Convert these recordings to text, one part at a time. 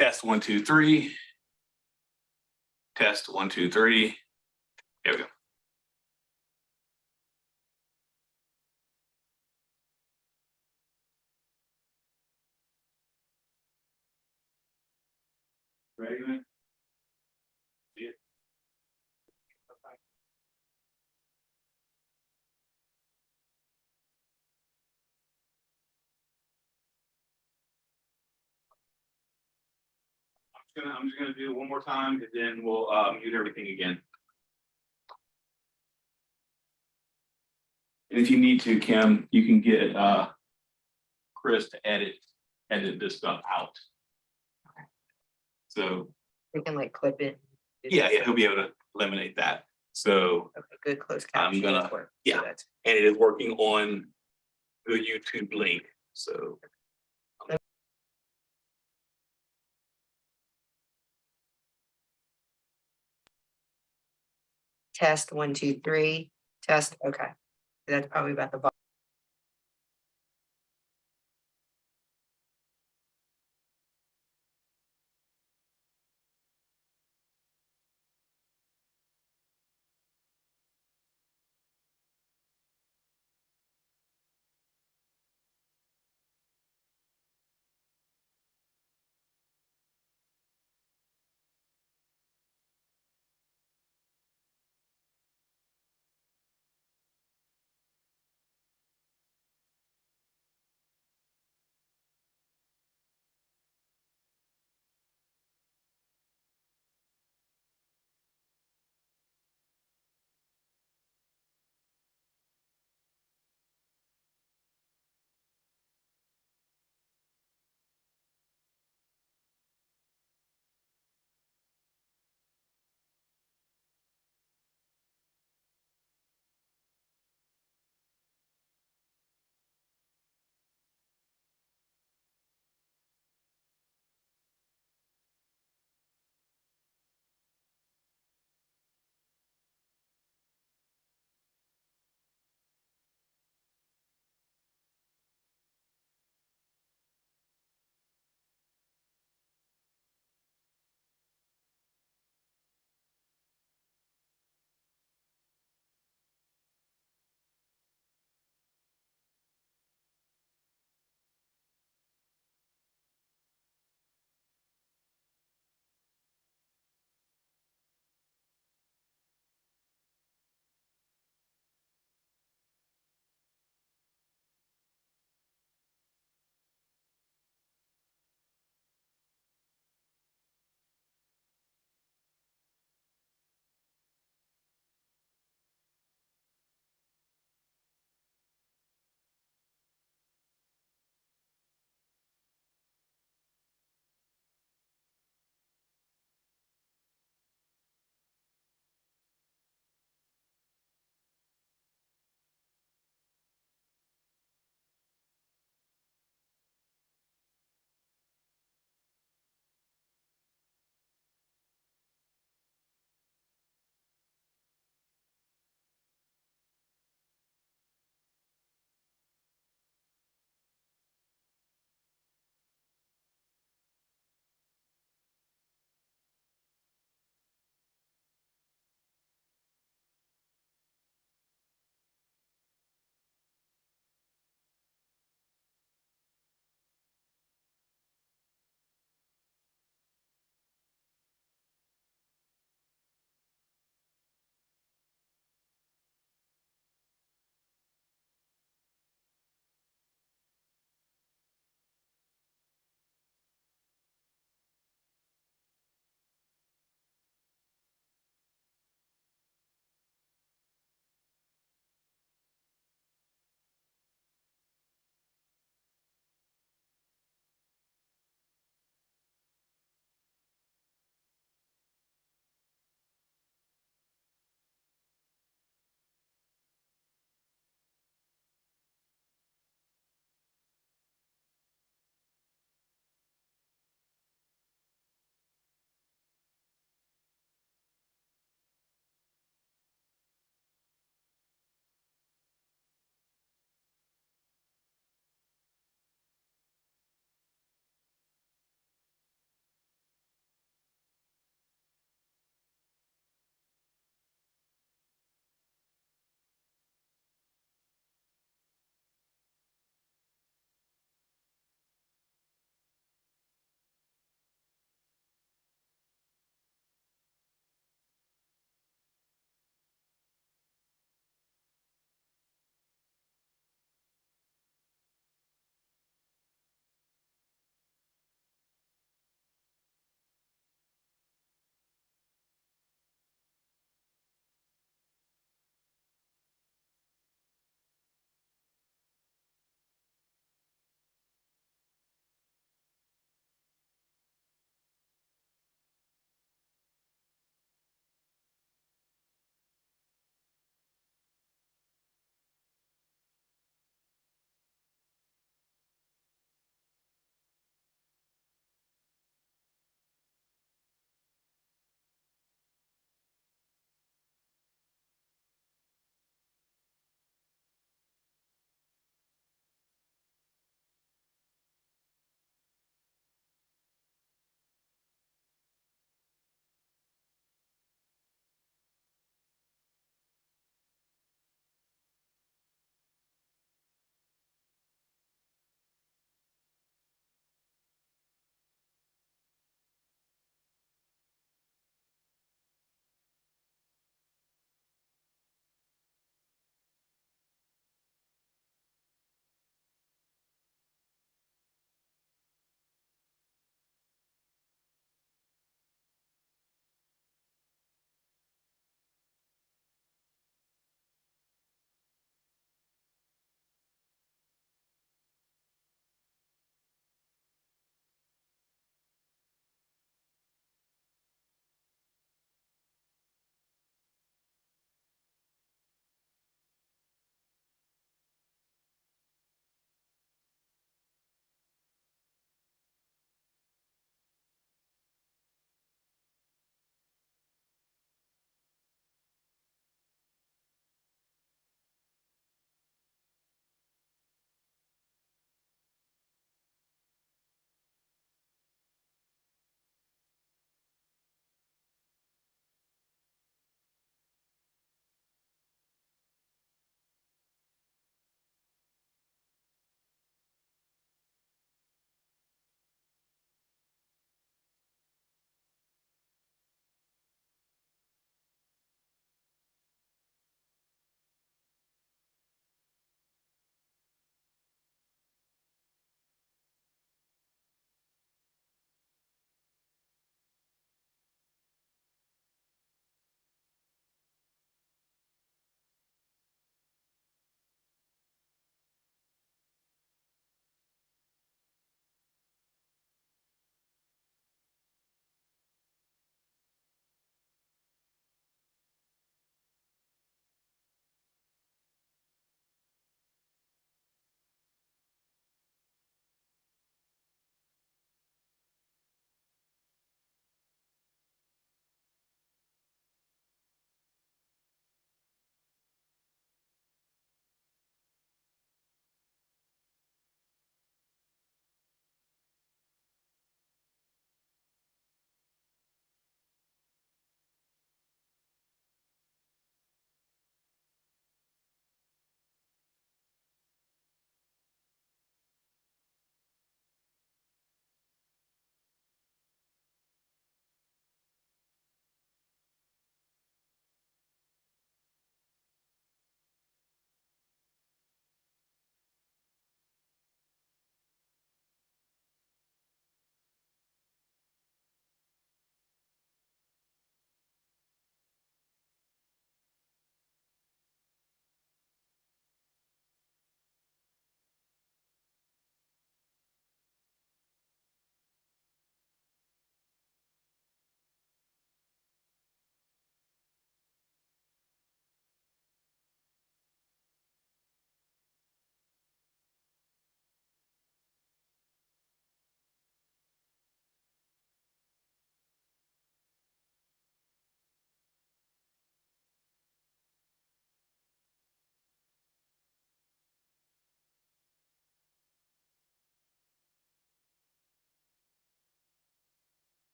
Test 1, 2, 3. Test 1, 2, 3. There we go. Ready, man? See it? Okay. I'm just gonna do it one more time, and then we'll mute everything again. And if you need to, Kim, you can get Chris to edit this stuff out. Okay. So We can like clip it. yeah, he'll be able to eliminate that. So Okay, good closed I'm caption. gonna- work. yeah. So that's and it is working on the YouTube link. So test 1, 2, 3. Test. Okay. That's probably about the bottom.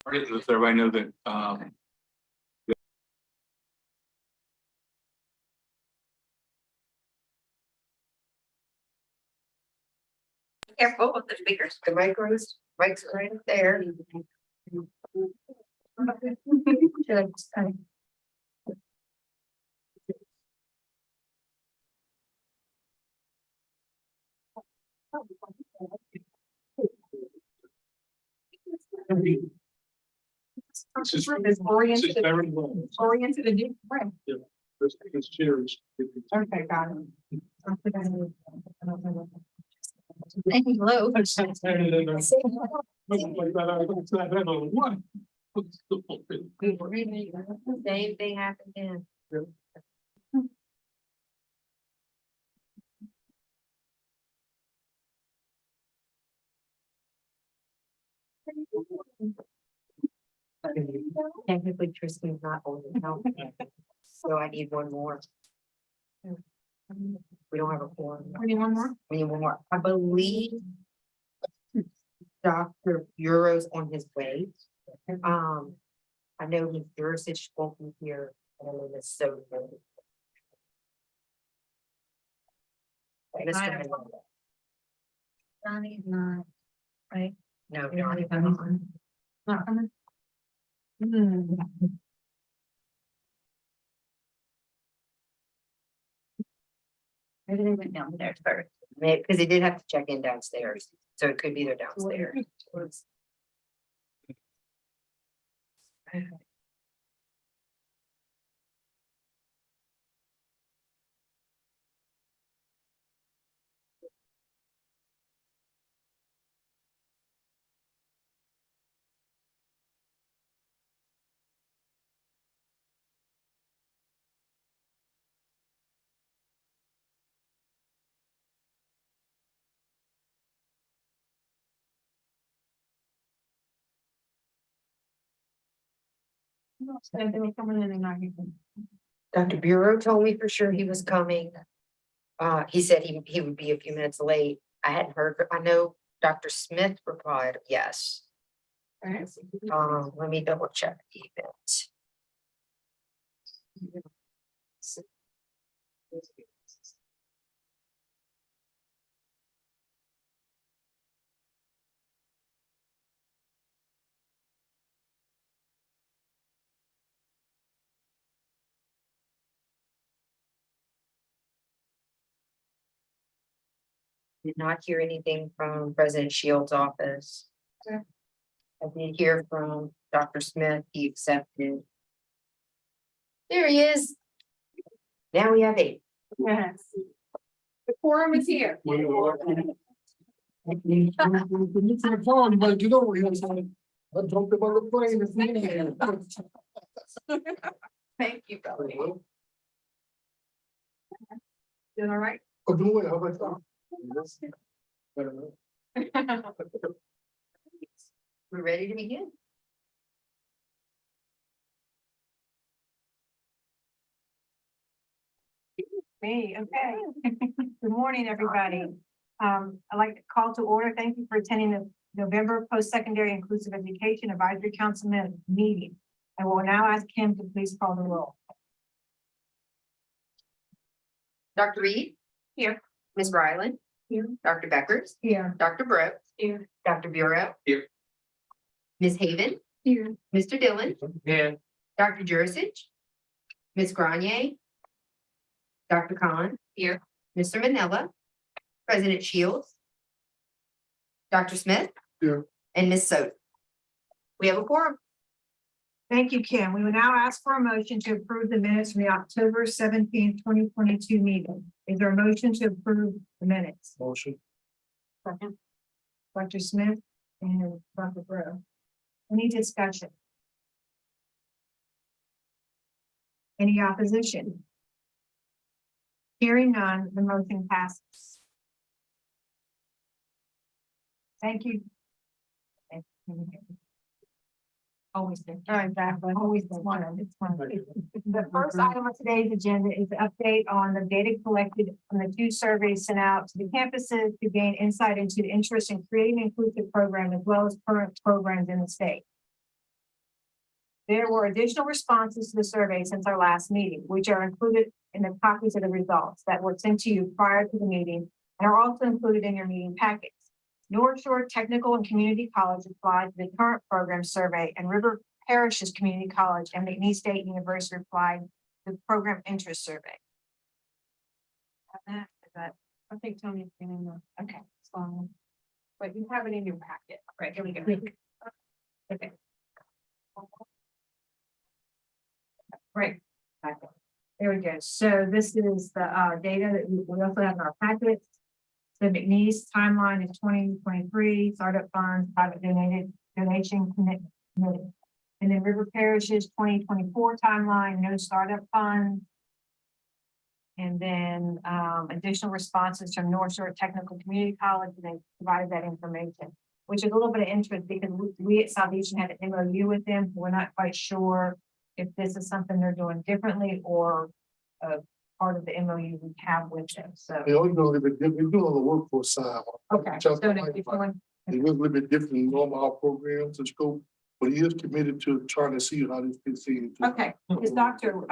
Right, so everybody know that, Careful with the speakers. The micros, mic's right up there. Should I just, this is oriented, very well. oriented a different way. This chair is. Okay, got it. hello. Same thing happened then. Technically, Tristan's not holding help, so I need one more. We don't have a forum. We need one more? We need one more. I believe Dr. Bureau's on his way. I know his jurisdiction won't be here, and then it's so. Mr. Mendoza. Johnny's not, right? No, Johnny's Johnny. not coming. Hmm. Maybe they went downstairs first. Because he did have to check in downstairs, so it could be there downstairs. They were coming in and not here. Dr. Bureau told me for sure he was coming. He said he would be a few minutes late. I hadn't heard, I know Dr. Smith replied, yes. Let me double check the event. Did not hear anything from President Shields' office. Okay. I did hear from Dr. Smith, he accepted. There he is. Now we have 8. Yes. The quorum is here. But you know, I jumped about the plane. It's Thank you, Belly. Doing all right? Oh, do it, how about that? We're ready to begin. Me, okay. Good morning, everybody. I'd like to call to order. Thank you for attending the November Post-Secondary Inclusive Education Advisory Council meeting. I will now ask Kim to please call the roll. Dr. Reed? Here. Ms. Ryland? Here. Dr. Beckers? Here. Dr. Brooks? Here. Dr. Bureau? Here. Ms. Haven? Here. Mr. Dillon? Yeah. Dr. Jurisic? Ms. Grenier? Dr. Khan? Here. Mr. Manella? President Shields? Dr. Smith? Here. And Ms. Soto? We have a quorum. Thank you, Kim. We will now ask for a motion to approve the minutes from the October 17th, 2022 meeting. Is there a motion to approve the minutes? Motion. Second. Dr. Smith and Dr. Breaux. Any discussion? Any opposition? Hearing none, the motion passes. Thank you. Always been. Exactly, always been one of it's one. The first item of today's agenda is the update on the data collected from the 2 surveys sent out to the campuses to gain insight into the interest in creating an inclusive program as well as current programs in the state. There were additional responses to the survey since our last meeting, which are included in the copies of the results that were sent to you prior to the meeting and are also included in your meeting packets. North Shore Technical and Community College applied to the current program survey, and River Parishes Community College and McNeese State University applied to the program interest survey. Is that, I think Tony's been in the, okay, so, but you have it in your packet. Right, here we go. Okay. Great. There we go. So this is the data that we also have in our packets. The McNeese timeline is 2023, startup funds, private donation commitment. And then River Parishes 2024 timeline, no startup funds. And then additional responses from North Shore Technical Community College, and they provided that information, which is a little bit of interest because we at Salvation had an MOU with them. We're not quite sure if this is something they're doing differently or part of the MOU we have with them. So They always do a little bit different. We do on the workforce side. okay, Just so like if you're doing- It was a little bit different than normal programs and scope, but he is committed to trying to see how this fits in. okay, is Dr.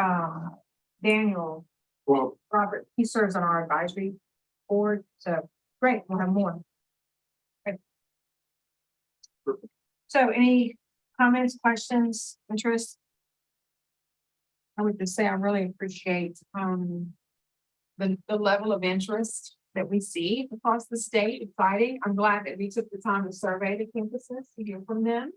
Daniel Well, Robert, he serves on our advisory board, so great, we'll have more. Great. So any comments, questions, interest? I would just say I really appreciate the level of interest that we see across the state. Exciting. I'm glad that we took the time to survey the campuses to hear from them.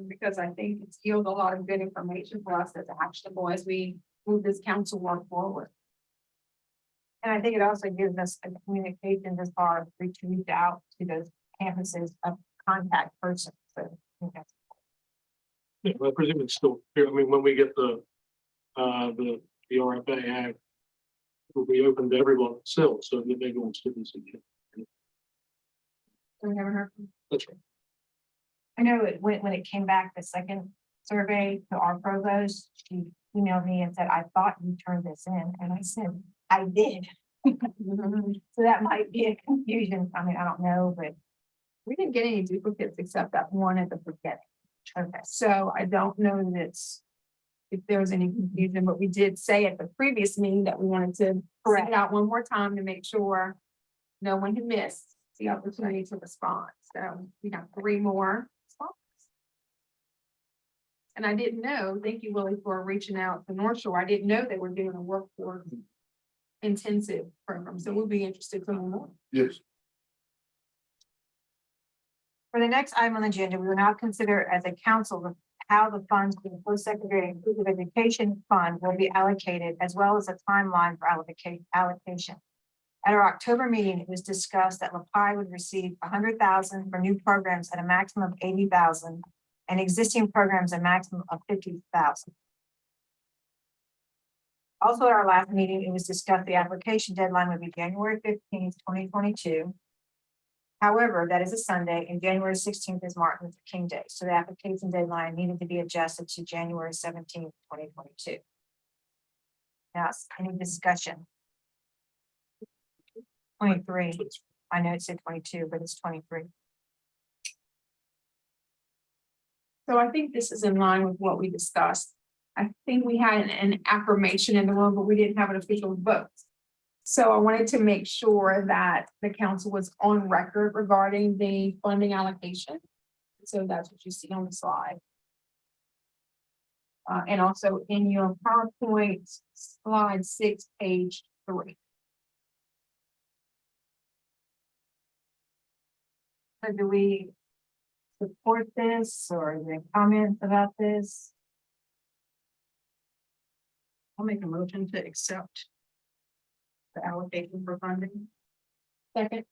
Because I think it's yielded a lot of good information for us that's actionable as we move this council work forward. And I think it also gives us a communication as far as reach out to those campuses of contact person. So I think that's Yeah, well, I presume it's still here. I mean, when we get the RFA Act, will be open to everyone still, so that they go on students again. we never heard from. That's right. I know it when it came back, the second survey to our provost, she emailed me and said, I thought you turned this in. And I said, I did. So that might be a confusion. I mean, I don't know, but We didn't get any duplicates except that one at the beginning. okay. So I don't know that if there was any confusion, but we did say at the previous meeting that we wanted to send it out one more time to make sure no one had missed the opportunity to respond. So we got 3 more responses. And I didn't know, thank you, Willie, for reaching out to North Shore. I didn't know they were doing a workforce intensive program. So we'll be interested to know more. yes. For the next item on the agenda, we will now consider as a council how the funds for the post-secondary inclusive education fund will be allocated, as well as a timeline for allocation. At our October meeting, it was discussed that LaPi would receive $100,000 for new programs at a maximum of $80,000 and existing programs a maximum of $50,000. Also, at our last meeting, it was discussed the application deadline would be January 15th, 2022. However, that is a Sunday and January 16th is Martin Luther King Day. So the application deadline needed to be adjusted to January 17th, 2022. Now, any discussion? 23. I know it said 22, but it's 23. So I think this is in line with what we discussed. I think we had an affirmation in the room, but we didn't have an official vote. So I wanted to make sure that the council was on record regarding the funding allocation. So that's what you see on the slide. And also in your PowerPoint, slide 6, page 3. So do we support this or are there comments about this? I'll make a motion to accept the allocation for funding. Second.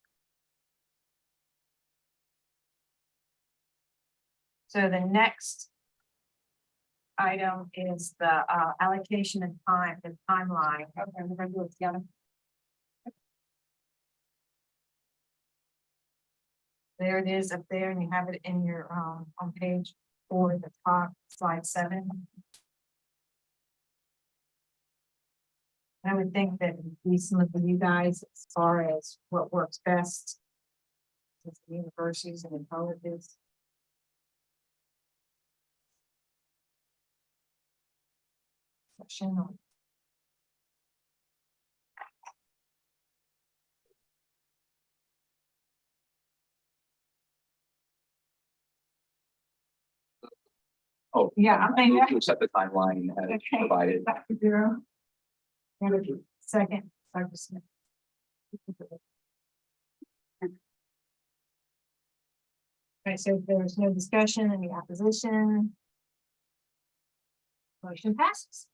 So the next item is the allocation of time, the timeline. Okay, we're gonna do it together. There it is up there, and you have it in your on page 4 at the top, slide 7. I would think that it'd be some of you guys as far as what works best with the universities and the colleges. Question on- Oh. Yeah, I'm thinking Move to accept the timeline as Okay. provided. Dr. Bureau. Second, Dr. Smith. Okay, so if there's no discussion, any opposition? Motion passes.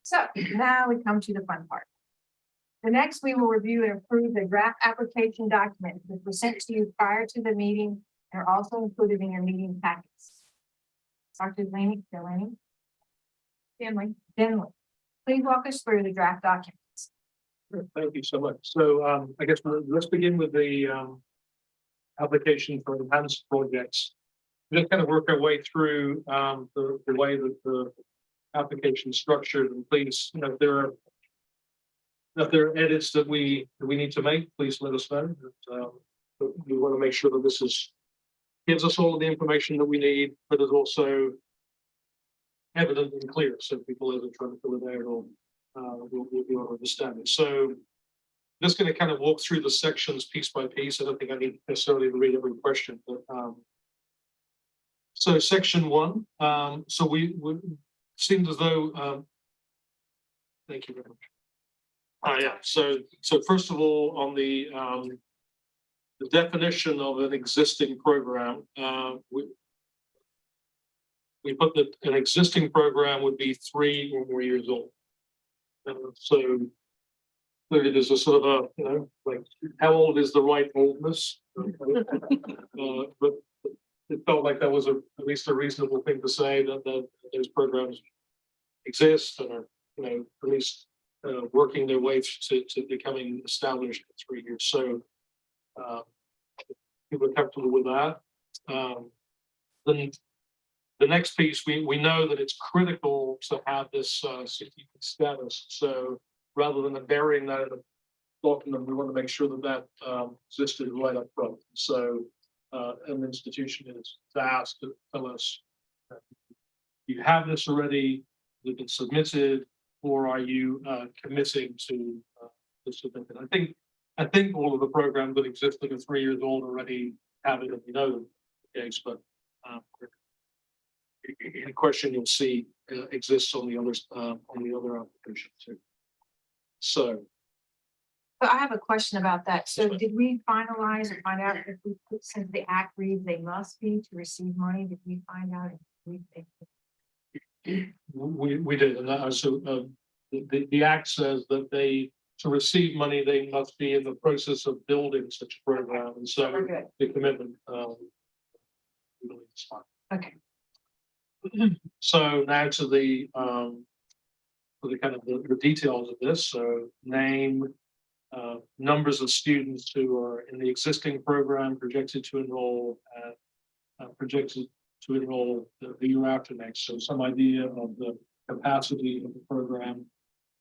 So now we come to the fun part. The next, we will review and approve the draft application documents that were sent to you prior to the meeting and are also included in your meeting packets. Dr. Delaney, Finley, please walk us through the draft documents. Thank you so much. So I guess let's begin with the application for enhanced projects. Just kind of work our way through the way that the application is structured, and please, if there are edits that we need to make, please let us know. But we want to make sure that this gives us all of the information that we need, but is also evident and clear, so people as they're trying to fill it out or will be able to understand it. So just going to kind of walk through the sections piece by piece. I don't think I need necessarily to read every question, but so section 1. So we seemed as though thank you very much. Yeah. So first of all, on the definition of an existing program, we put that an existing program would be 3 or more years old. So clearly there's a sort of a, like, how old is the right oldness? But it felt like that was at least a reasonable thing to say, that those programs exist and are, at least working their way to becoming established in 3 years. So people are comfortable with that. Then the next piece, we know that it's critical to have this CTP status. So rather than burying that in a document, we want to make sure that existed right up front. So an institution is asked to tell us, you have this already, has it been submitted, or are you committing to submit it? I think all of the programs that exist that are 3 years old already have it, and we know the case, but any question you'll see exists on the other application too. So But I have a question about that. So Yes, ma'am. did we finalize or find out if we, since the act reads they must be to receive money, did we find out? we did, and that so the act says that to receive money, they must be in the process of building such a program, and so We're good. the commitment really is fine. Okay. So now to the kind of the details of this. So name, numbers of students who are in the existing program projected to enroll, projected to enroll the year after next. So some idea of the capacity of the program,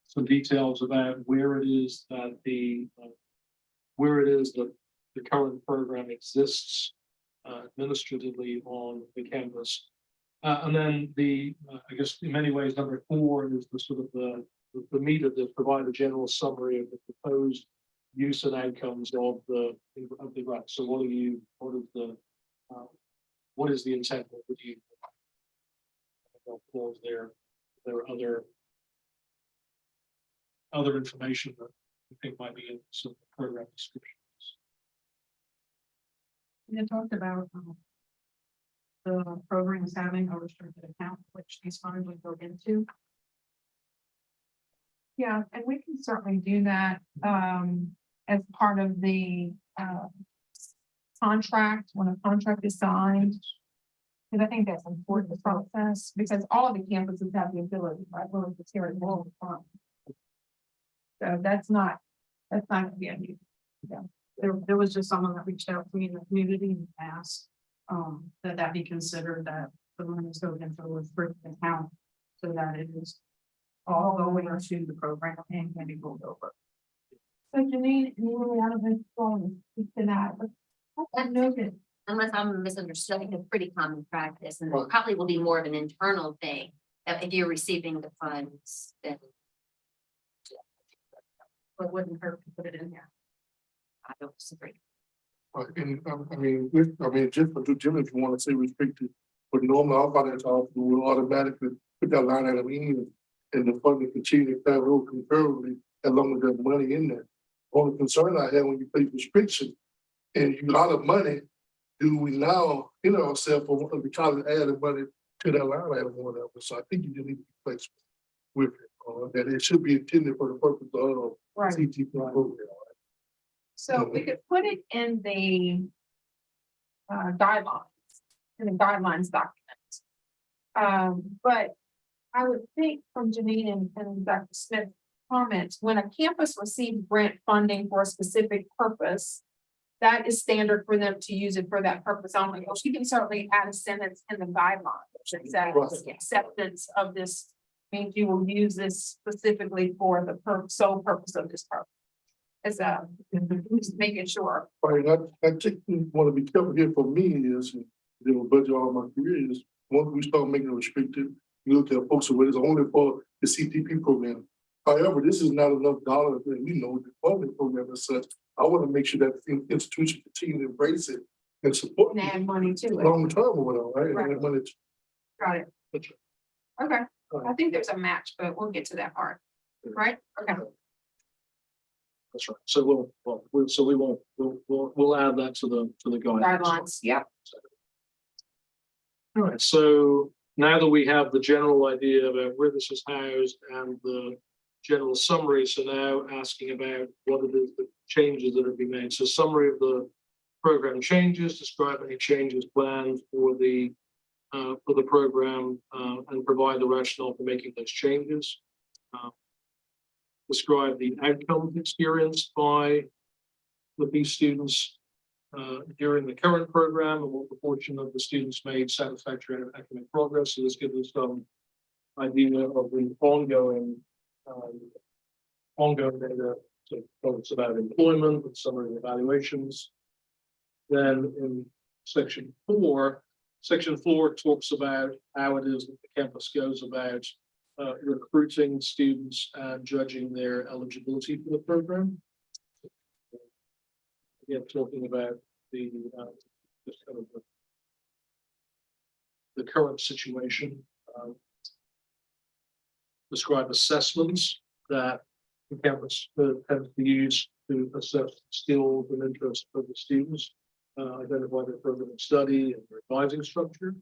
some details about where it is that the current program exists administratively on the campus. And then I guess in many ways, number 4 is the sort of the meat of this, provide a general summary of the proposed use and outcomes of the grant. So what is the intent? What would you pause there? There are other information that you think might be in some program descriptions. You talked about the programs having a restricted account, which these funds would go into. Yeah, and we can certainly do that as part of the contract, when a contract is signed. Because I think that's important to process, because all of the campuses have the ability, right, willing to carry more funds. So that's not gonna be unusual. Yeah. There was just someone that reached out to me in the community and asked that be considered, that the money is going into a restricted account so that it is all going to the program and can be rolled over. So Janine, you out of this phone, speak to that. I've noted, unless I'm misunderstood, I think it's pretty common practice, and it probably will be more of an internal thing, if you're receiving the funds, then. It wouldn't hurt to put it in there. I don't disagree. And, just for Jim, if you want to say restricted, but normally our finance officer will automatically put that line item in and the funding continue to travel concurrently as long as there's money in there. Only concern I have when you place restrictions and you out of money, do we now, ourselves or we try to add the money to that line item or whatever? So I think you just need to be flexible with it, that it should be intended for the purpose of Right. CTP program. So we could put it in the guidelines, in the guidelines document. But I would think from Janine and Dr. Smith's comments, when a campus receives grant funding for a specific purpose, that is standard for them to use it for that purpose only. Well, you can certainly add a sentence in the guidelines that says acceptance of this means you will use this specifically for the sole purpose of this purpose. As just making sure. Right, I just want to be careful here for me is, budget all my career is, once we start making it restricted, you look at folks who it is only for the CTP program. However, this is not enough dollars that we know the public program as such. I want to make sure that the institution continue to embrace it and support And it add money to it. long term or whatever, right? Right. And that money Got it. That's Okay, I think there's a match, but we'll get to that part, right? Okay, That's right. So we'll add that to the guidelines. guidelines, yep. All right, so now that we have the general idea about where this is housed and the general summary, so now asking about what it is the changes that are being made. So summary of the program changes, describe any changes planned for the program and provide the rationale for making those changes. Describe the outcomes experienced by these students during the current program and what proportion of the students made satisfactory academic progress. So this gives us some idea of the ongoing data. So it's about employment and summary of evaluations. Then in section 4 talks about how it is that the campus goes about recruiting students and judging their eligibility for the program. Again, talking about the just kind of the current situation. Describe assessments that the campus tends to use to assess skills and interests of the students. Identify their program of study and their advising structure.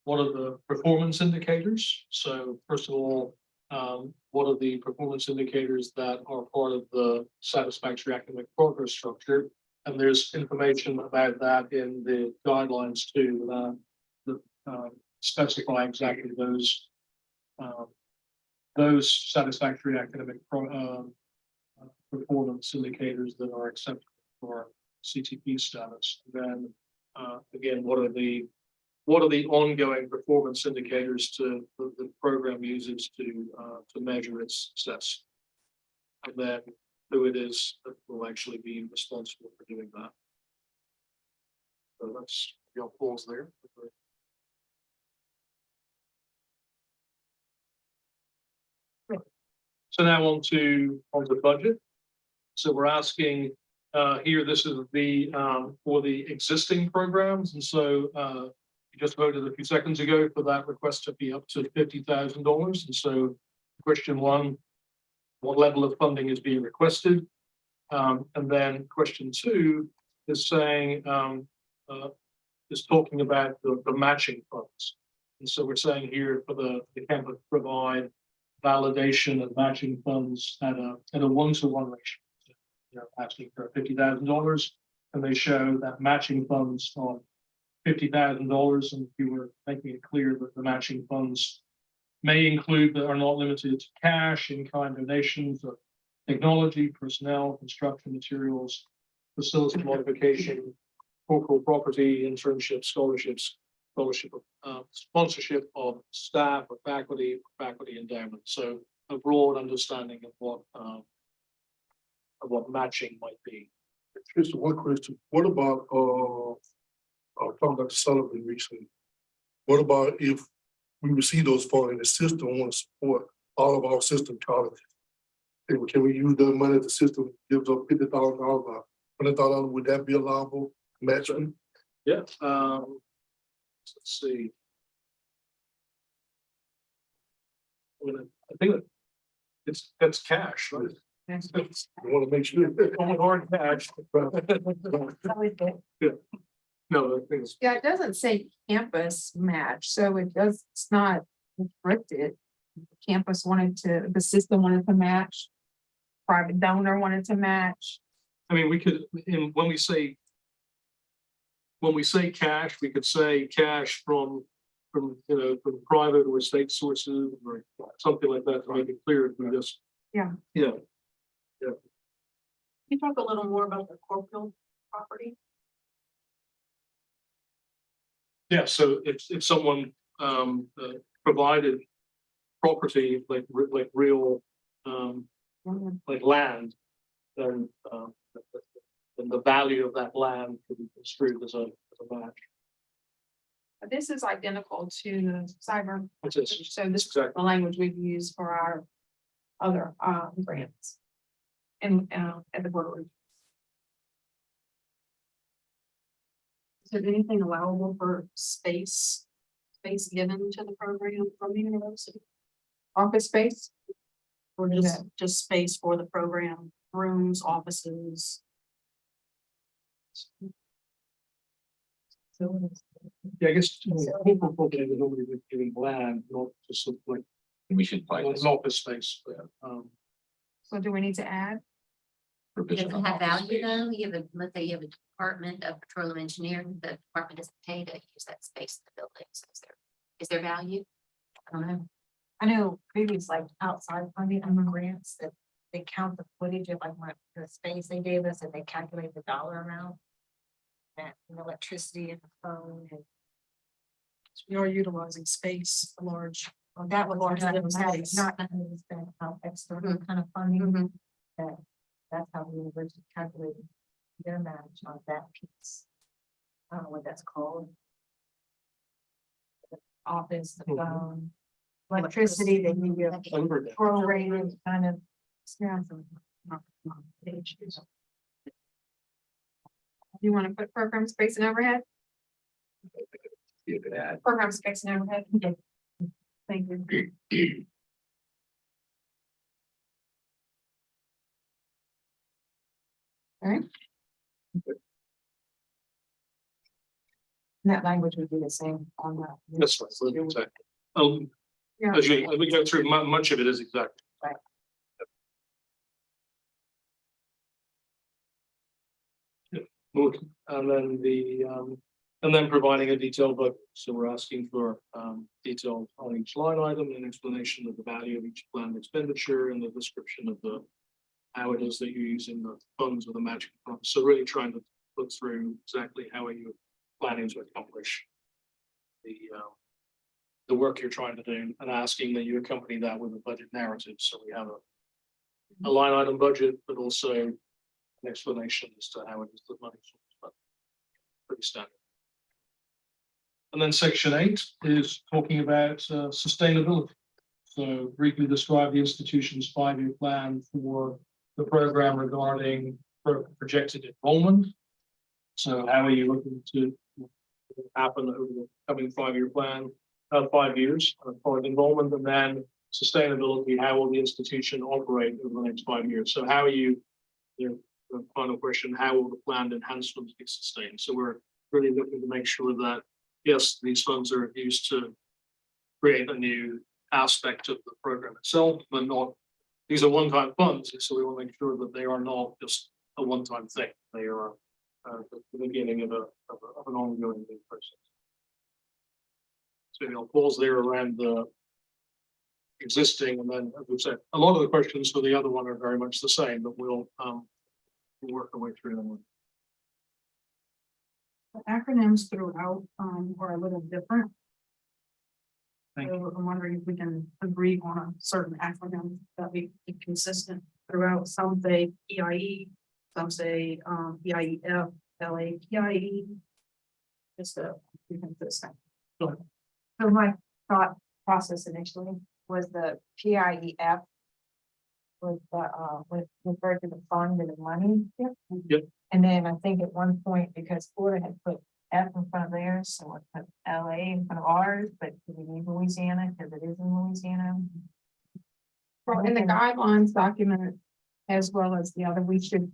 What are the performance indicators? So first of all, what are the performance indicators that are part of the satisfactory academic progress structure? And there's information about that in the guidelines too, specify exactly those satisfactory academic performance indicators that are acceptable for CTP status. And then again, what are the ongoing performance indicators the program uses to measure its success? And then who it is that will actually be responsible for doing that. So that's your pause there. So now on to budget. So we're asking here, this is the for the existing programs. And so you just voted a few seconds ago for that request to be up to $50,000. And so question 1, what level of funding is being requested? And then question 2 is saying, is talking about the matching funds. And so we're saying here for the campus provide validation and matching funds at a 1-to-1 ratio. Asking for $50,000, and they show that matching funds on $50,000, and you were making it clear that the matching funds may include but are not limited to cash, in-kind donations of technology, personnel, construction materials, facility modification, corporate property, internship, sponsorship of staff or faculty endowment. So a broad understanding of what matching might be. Just one question. What about talking about Sullivan recently. What about if we receive those funds and the system want to support all of our system colleges? Can we use the money the system gives up $50,000, $100,000? Would that be allowable matching? Yeah, let's see. I think that's cash, right? I want to make sure. Only hard cash. Always good. No, I think it's, Yeah, it doesn't say campus match, so it's not restricted. Campus wanted to, the system wanted to match. Private donor wanted to match. I mean, we could, when we say cash, we could say cash from private or state sources or something like that to make it clear if we just. Yeah. Yeah. Can you talk a little more about the corporate property? Yeah, so if someone provided property like real like land, then the value of that land could be construed as a match. This is identical to the cyber, Which is so this is exactly the language we've used for our other grants. And at the board. Is there anything allowable for space given to the program from the university? Office space. Or just space for the program, rooms, offices? Yeah, I guess people probably would already be giving land, not just sort of like We should an find this. office space. So do we need to add? Does it have value though? You have let's say you have a department of petroleum engineering, the department doesn't pay to use that space in the building, so is there value? I don't know. I know previous like outside funding grants that they count the footage of like what the space they gave us and they calculate the dollar amount. That electricity and the phone and. We are utilizing space, a large. Well, that was Large not living space. nothing to spend external kind of funding. That's how the university calculated their match on that piece. I don't know what that's called. The office, the phone, electricity, they give you a prorated kind of. You want to put program space and overhead? You could add. Program space and overhead. Thank you. All right. And that language would be the same on that. That's right. Exactly. Yeah. As we go through, much of it is exactly. Right. Yeah. And then providing a detailed budget. So we're asking for detail on each line item, an explanation of the value of each planned expenditure and the description of how it is that you're using the funds or the matching funds. So really trying to look through exactly how are you planning to accomplish the work you're trying to do, and asking that you accompany that with a budget narrative. So we have a line item budget, but also an explanation as to how it is the money. Pretty standard. And then section 8 is talking about sustainability. So briefly describe the institution's 5-year plan for the program regarding projected enrollment. So how are you looking to happen over the coming 5-year plan, 5 years for enrollment, and then sustainability, how will the institution operate over the next 5 years? So how are you, the final question, how will the planned enhancements be sustained? So we're really looking to make sure that, yes, these funds are used to create a new aspect of the program itself, but not, these are one-time funds. So we want to make sure that they are not just a one-time thing. They are the beginning of an ongoing process. So I'll pause there around the existing, and then, as we said, a lot of the questions for the other one are very much the same, but we'll work our way through them. The acronyms throughout are a little different. Thank So I'm wondering if we can agree on a certain acronym that we keep consistent throughout. Some say EIE, some say EIEF, LAPIE. just a, we can put this. Go ahead. So my thought process initially was the PIEF. Was was referred to the fund and the money. Yep. And then I think at one point, because Florida had put F in front of theirs, so I put LA in front of ours, but do we need Louisiana, because it is in Louisiana? Well, in the guidelines document, as well as the other, we should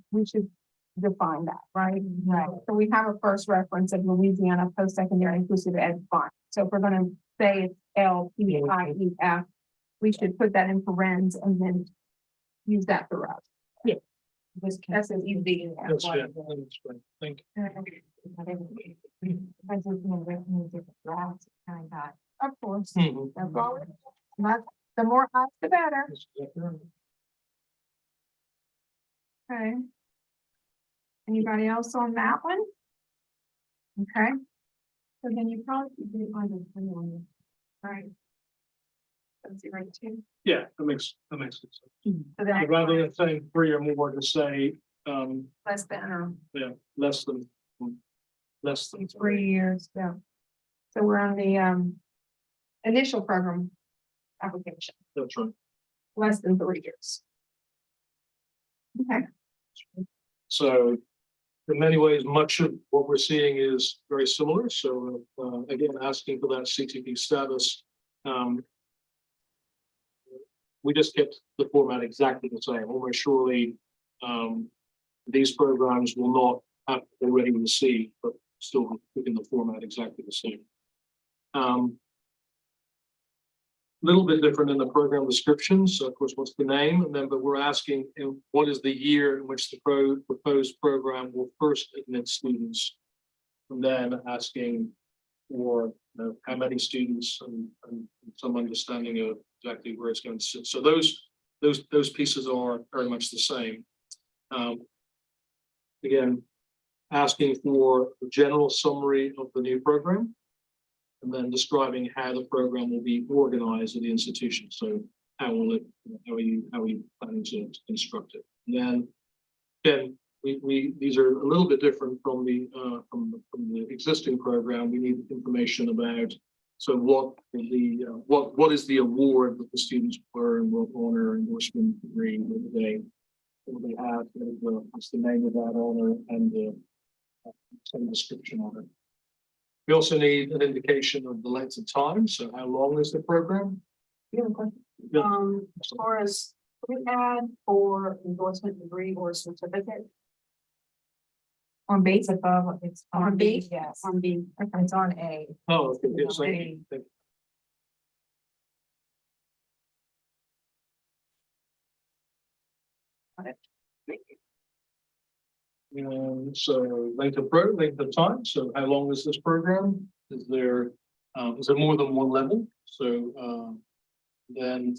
define that, right? Right. So we have a first reference of Louisiana Post-Secondary Inclusive Ed Fund. So if we're gonna say it's LPIEF, we should put that in parentheses and then use that throughout. Yeah. That's an easy. That's it. That's great. Thank Of course. you. That's all. The more eyes, the better. That's exactly right. Okay. Anybody else on that one? Okay. So then you probably should do it on the three on this, right? That's it right too. Yeah, that makes sense. So then I'd rather than saying 3 or more to say, less than or yeah, less than 3 years, yeah. So we're on the initial program application, That's right. less than 3 years. Okay. So in many ways, much of what we're seeing is very similar. So again, asking for that CTP status. We just kept the format exactly the same. Almost surely these programs will not have already received, but still within the format exactly the same. Little bit different in the program descriptions. So of course, what's the name? And then, but we're asking what is the year in which the proposed program will first admit students, and then asking for how many students and some understanding of exactly where it's going to sit. So those pieces are very much the same. Again, asking for a general summary of the new program, and then describing how the program will be organized at the institution. So how are you planning to construct it? And then again, these are a little bit different from the existing program. We need information about what is the award that the students were and what honor endorsement degree that they have, what's the name of that honor and some description on it. We also need an indication of the length of time. So how long is the program? You have a question? Yeah. As far as we add for endorsement degree or certificate. On base above, it's On B? Yes. On B, It's on A. Oh, okay. Yes, thank you. Thank you. So length of time. So how long is this program? Is there more than one level? So then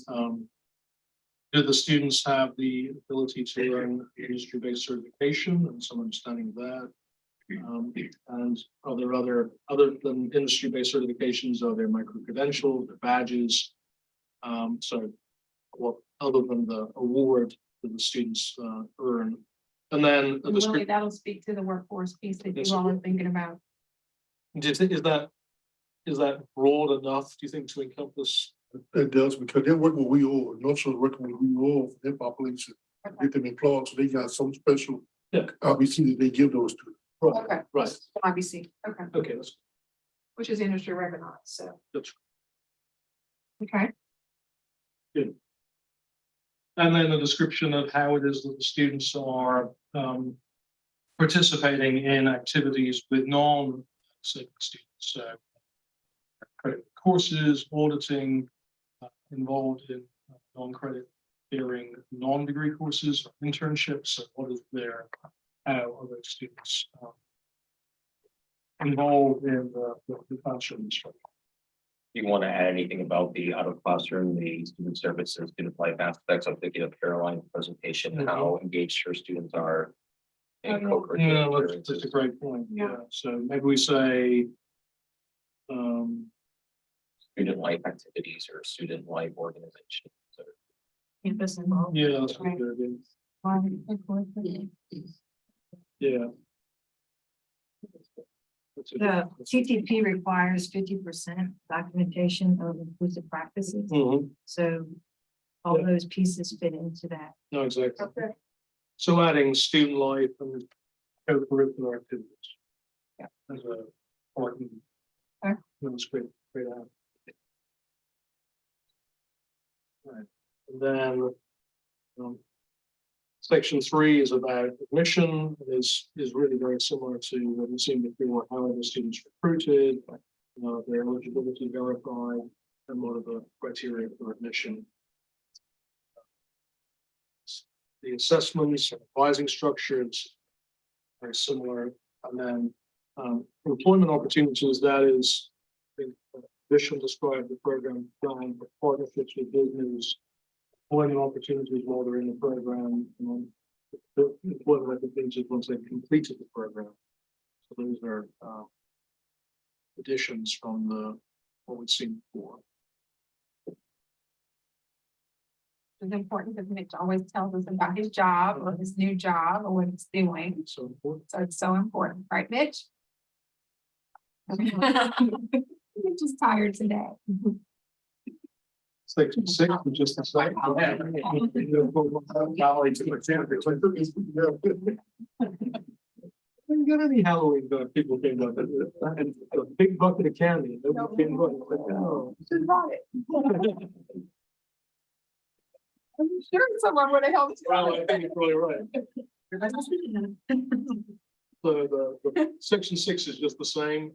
do the students have the ability to earn industry-based certification and some understanding of that? And are there other than industry-based certifications, are there micro-credentials, the badges? So what other than the award that the students earn? And then the Really, that'll speak to the workforce piece that you all are thinking about. do you think is that broad enough, do you think, to encompass? It does, because they're working with we all, North Shore working with we all for their population, get them employed, so they got some special. Yeah. RBC that they give those to. Okay. Right. IBC, okay, Okay, that's which is industry recognized, so. That's Okay, good. And then a description of how it is that the students are participating in activities with non-students. So credit courses, auditing, involved in non-credit bearing non-degree courses, or internships. So what is their, how are those students involved in the classroom instruction? Do you want to add anything about the out of classroom, the student services, student life aspects? I'm thinking of Caroline's presentation, how engaged her students are in co-curricular Yeah, that's a experiences. great point. Yeah. Yeah, so maybe we say Student life activities or student life organizations. campus involved. yeah, that's pretty good. Yeah. The TTP requires 50% documentation of inclusive practices, Mhm. so all Yeah. those pieces fit into that. No, exactly. Okay. So adding student life and co-curricular activities. Yeah. As a important. Okay. That's great, great. Right, and then. Section 3 is about admission, is really very similar to what we've seen before, how are the students recruited, their eligibility verified, and what are the criteria for admission. The assessments, advising structures, very similar, and then employment opportunities, that is, I think, Bishop described the program plan for partnerships with business, employment opportunities while they're in the program, and the employment opportunities once they've completed the program. So those are additions from what we've seen before. It's important because Mitch always tells us about his job or his new job or what he's doing. So important. So it's so important, right, Mitch? Mitch is tired today. Section 6 is just a second. Didn't get any Halloween people came up and a big bucket of candy. Nobody came up. Like, oh. Just brought it. I'm sure someone would have helped. Well, I think you're really right. So the section 6 is just the same,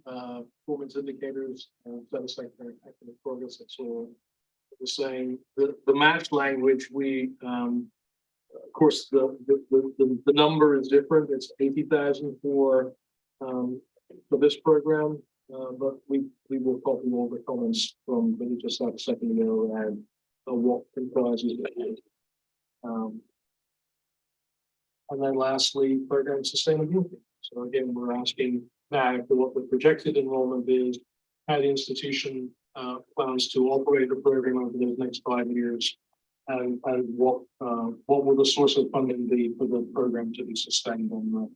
performance indicators, satisfactory academic progress, that's all the same. The match language, we, of course, the number is different. It's 80,000 for this program, but we will copy all the comments from what we just had a second ago and what comprises it. And then lastly, program sustainability. So again, we're asking back what the projected enrollment is, how the institution plans to operate the program over the next 5 years, and what will the source of funding be for the program to be sustained on the.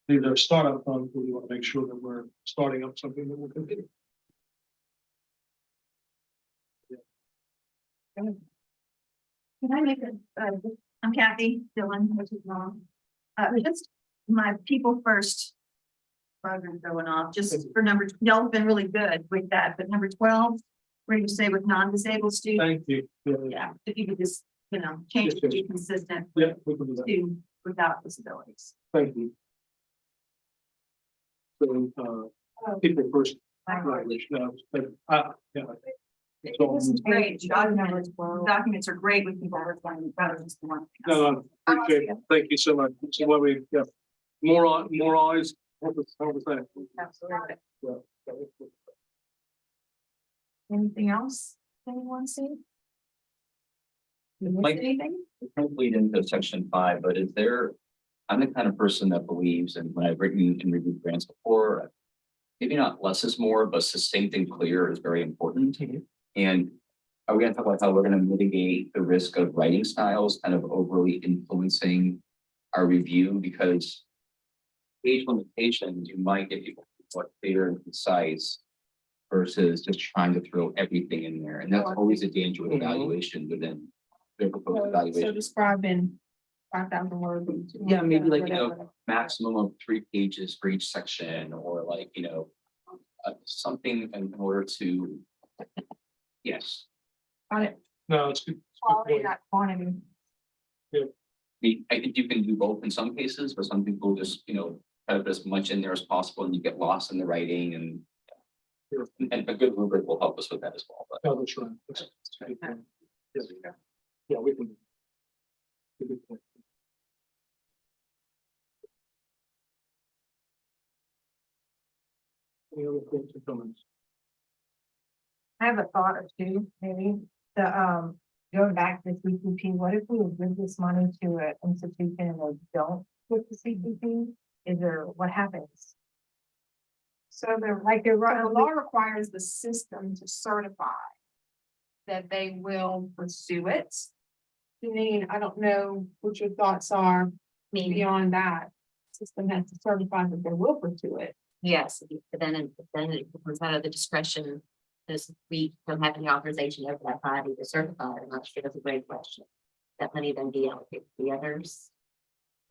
These are startup funds, we want to make sure that we're starting up something that will continue. Can I make I'm Kathy Dillon, which is wrong. Just my people first program going off, just for y'all have been really good with that, but number 12, where you say with non-disabled students, Thank you. yeah, if you could just, change it to be consistent Yeah, we can do that. to without disabilities. Thank you. So, people first. Language, no, but, yeah. This is great. Documents are great with people who are finding better just the one. No, I appreciate it. Thank you so much. So what we, yeah, more eyes. Help us that. Absolutely. Yeah. Anything else? Anyone see? You missed Mike? anything? Can't lead into section 5, but is there, I'm the kind of person that believes, and when I've written and reviewed grants before, maybe not less is more, but succinct and clear is very important. And are we going to talk about how we're going to mitigate the risk of writing styles kind of overly influencing our review? Because age limitations, you might get people who are clear and concise versus just trying to throw everything in there. And that's always a danger with evaluation within their proposed So evaluation. describe in 5,000 words. Yeah, maybe like, Whatever. maximum of 3 pages for each section, or like, something in order to, yes. Got it. No, it's good. Quality, not quantity. I think you can do both in some cases, but some people just, try to put as much in there as possible and you get lost in the writing, and a good rubric will help us with that as well. But Oh, that's right. That's a good point. Yes. Yeah, we can. Good point. Any other thoughts or comments? I have a thought or two, maybe, going back to CPP, what if we give this money to an institution and they don't put the CPP? What happens? So the law requires the system to certify that they will pursue it. I mean, I don't know what your thoughts are beyond that. system has to certify that they will pursue it. Yes, but then it comes out of the discretion. Because we don't have any authorization over that body to certify it. I'm not sure that's a great question. That money then be allocated to the others.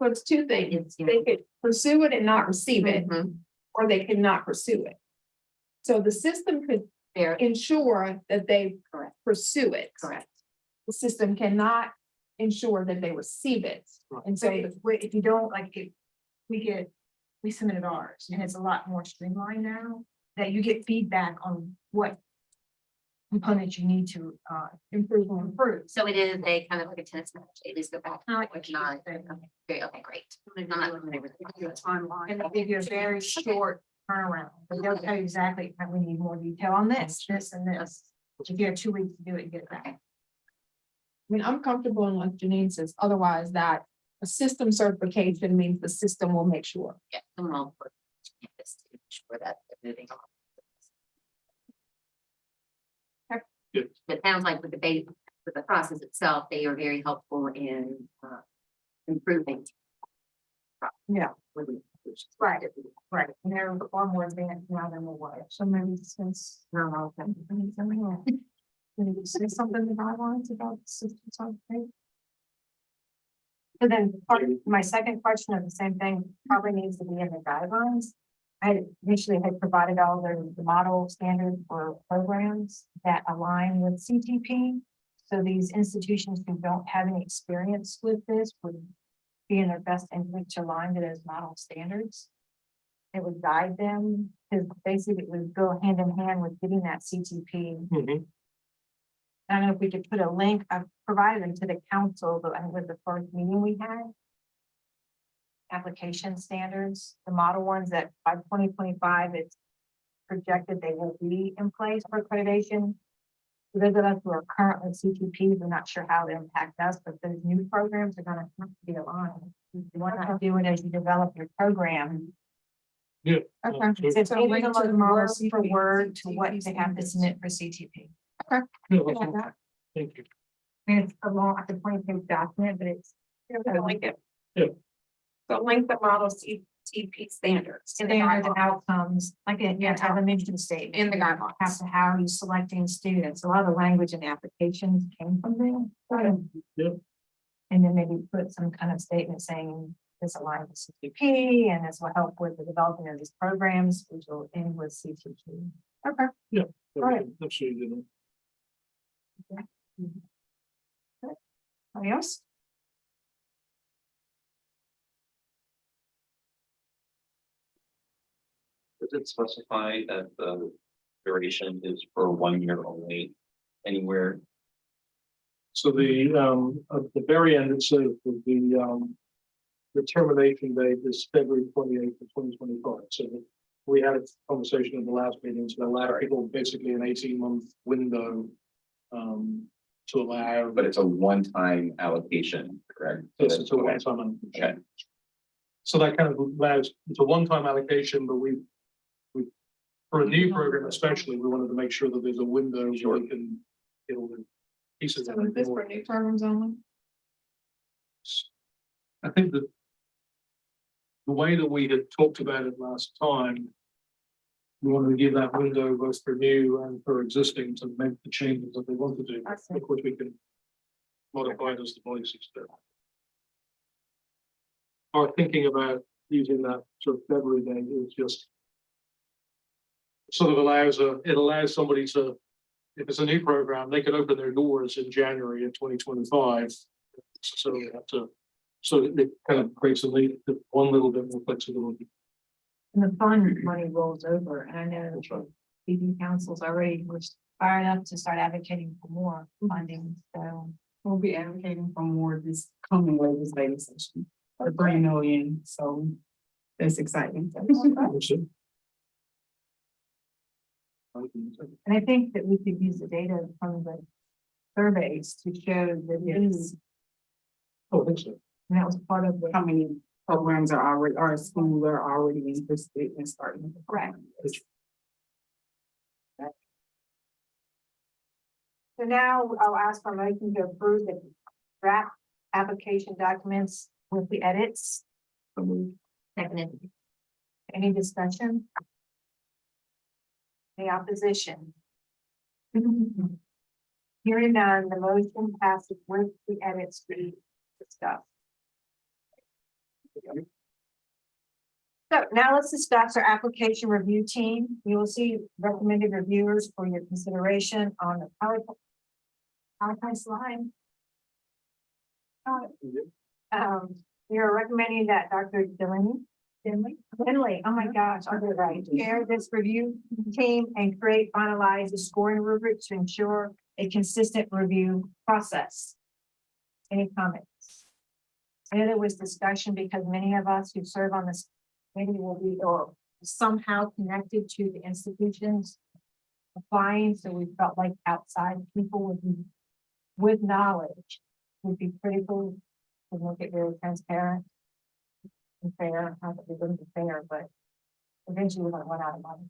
So it's two things. It's, you They know, could pursue it and not receive it, mhm, or they could not pursue it. So the system could Fair, ensure that they Correct. pursue it. correct. The system cannot ensure that they receive it. And so So if you don't, like, if we submitted ours, and it's a lot more streamlined now, that you get feedback on what components you need to improve. So it is a kind of like a tennis match. It is go back. Not Like not, okay, great. I'm not familiar with it. Timeline. And they give you a very short turnaround, but they'll tell you exactly, that we need more detail on this, and this. If you have 2 weeks to do it, you get it back. I mean, I'm comfortable unless Janine says otherwise that a system certification means the system will make sure. Yeah, I'm all for campus to ensure that they're moving on. Good. It sounds like with the process itself, they are very helpful in improving. Yeah. With the- Right. Right, and they're far more advanced now than they were, so maybe since. No, no, okay. Can you say something to guidelines about systems on page? So then, my second question of the same thing probably needs to be in the guidelines. I initially had provided all the model standards for programs that align with CTP. So these institutions who don't have any experience with this would be in their best interest to align to those model standards. It would guide them, because basically it would go hand in hand with getting that CTP. Mhm. I don't know if we could put a link, I've provided them to the council, but I think with the first meeting we had. Application standards, the model ones that by 2025, it's projected they will be in place for accreditation. For those of us who are currently CTPs, we're not sure how they impact us, but those new programs are gonna have to be aligned. You want to do it as you develop your program. Yeah. Okay. It's So link to the model word for CTP word to what they have to standards. submit for CTP. Yeah, I that's like fine. that. Thank you. I mean, it's a long, like a 20-page document, but it's. Link it. Yeah. So link the model CTP standards. in the Standards and guidelines. outcomes, like, as I mentioned the statement. In the guidelines. Have to how are you selecting students, a lot of the language in the applications came from there. Yeah. And then maybe put some kind of statement saying this aligns with CTP and this will help with the development of these programs, which will end with CTP. Okay. Right. Absolutely. Anybody else? Does it specify that the duration is for 1 year only anywhere? So at the very end, it says that the termination date is February 28th of 2025. So we had a conversation in the last meeting to allow people basically an 18-month window to allow. But it's a one-time allocation, correct? Yes, it's a Okay. one-time allocation. Okay. So that kind of allows, it's a one-time allocation, but we, for a new program especially, we wanted to make sure that there's a window where we can get all the pieces. So is this for new programs only? I think that the way that we had talked about it last time, we wanted to give that window both for new and for existing to make the changes that they want to do. I see. Of course, we can modify it as the policy states. Our thinking about using that sort of February date is just sort of it allows somebody to, if it's a new program, they could open their doors in January of 2025. So they have to, so it kind of creates one little bit more flexibility. And the fund money rolls over, and I know That's right. BB councils already was fired up to start advocating for more funding, so. We'll be advocating for more this coming legislative session, the $3 million, so that's exciting. And I think that we could use the data from the surveys to show the needs, Oh, I think so. and that was part of the. How many programs are already, our school are already interested in starting? Correct. So now I'll ask for a motion to approve the draft application documents with the edits. Seconded. Any discussion? Any opposition? Hearing none, the motion passes with the edits we discussed. So now let's discuss our application review team. You will see recommended reviewers for your consideration on the PowerPoint slide. We are recommending that Dr. Finley, oh my gosh, I'll get it right. Chair this review team and finalize the scoring rubric to ensure a consistent review process. Any comments? I know there was discussion because many of us who serve on this committee will be or somehow connected to the institutions applying, so we felt like outside people would be with knowledge would be critical to make it very transparent and fair. Not that we wouldn't be fair, but eventually we're gonna run out of money.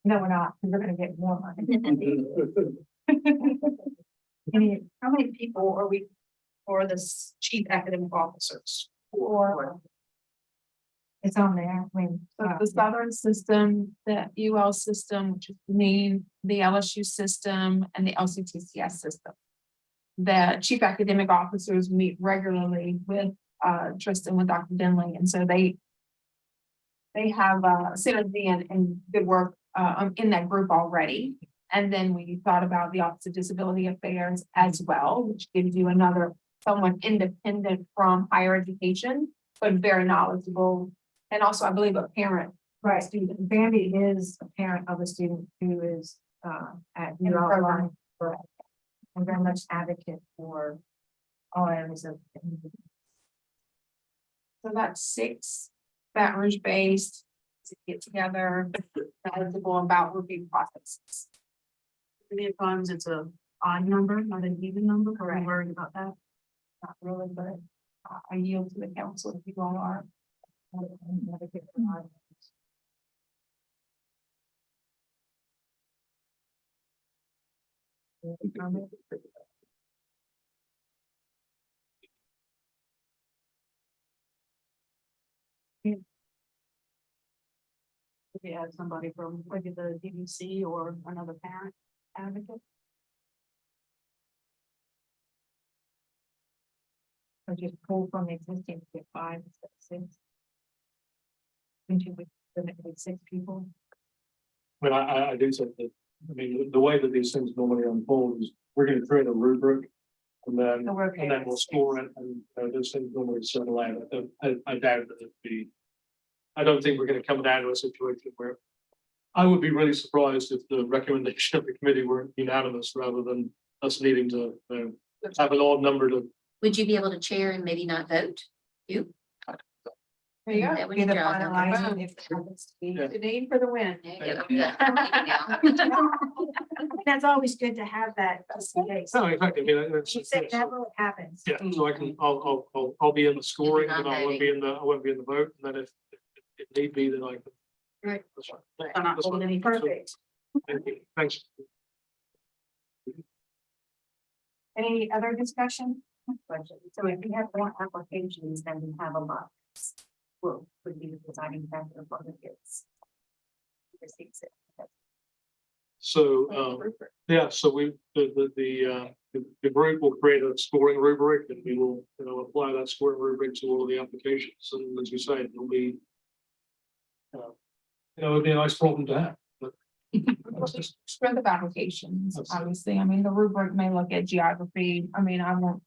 No, we're not, because we're gonna get more money. How many people are we for this chief academic officers? Or it's on there, I mean. So the Southern system, the UL system, which is the LSU system, and the LCTCS system. The chief academic officers meet regularly with Tristan, with Dr. Denley, and so they have synergy and good work in that group already. And then we thought about the Office of Disability Affairs as well, which gives you another someone independent from higher education, but very knowledgeable. And also, I believe, a parent. Right, student, Bambi is a parent of a student who is at the program. Correct. And very much advocate for all areas of. So that's 6 Baton Rouge based to get together, knowledgeable about review processes. Many times it's a odd number, not an even number. Are Correct. you worried about that? Not really, but I yield to the council if you all are. If you have somebody from maybe the DVC or another parent advocate. Or just pull from the existing, get 5 instead of 6. Into with 6 people. But I do think that, I mean, the way that these things normally unfold is we're gonna create a rubric. And then, So we're okay and then with we'll 6. score it and those things normally settle out. I doubt that it'd be. I don't think we're gonna come down to a situation where. I would be really surprised if the recommendation of the committee were unanimous rather than us needing to have an odd number to. Would you be able to chair and maybe not vote? You? There you go. That would Be the draw them. finalizing if it happens to be. Yeah. The name for the win. There you go. That's always good to have that just in case. No, exactly. I mean, She said never what happens. yeah, so I'll be in the scoring, not and I won't be in the vote, and then if need be, then I can. Right. That's fine. I'm not That's holding fine. any Perfect. Thank you. Thanks. Any other discussion? So if we have more applications than we have a lot, will would be the deciding factor for the kids. Receives it. So, yeah, so the group will create a scoring rubric and we will, apply that scoring rubric to all of the applications. And as you say, it'll be, it'd be a nice problem to have, but. that's just- Strength of applications, Absolutely. obviously. I mean, the rubric may look at geography. I mean, I won't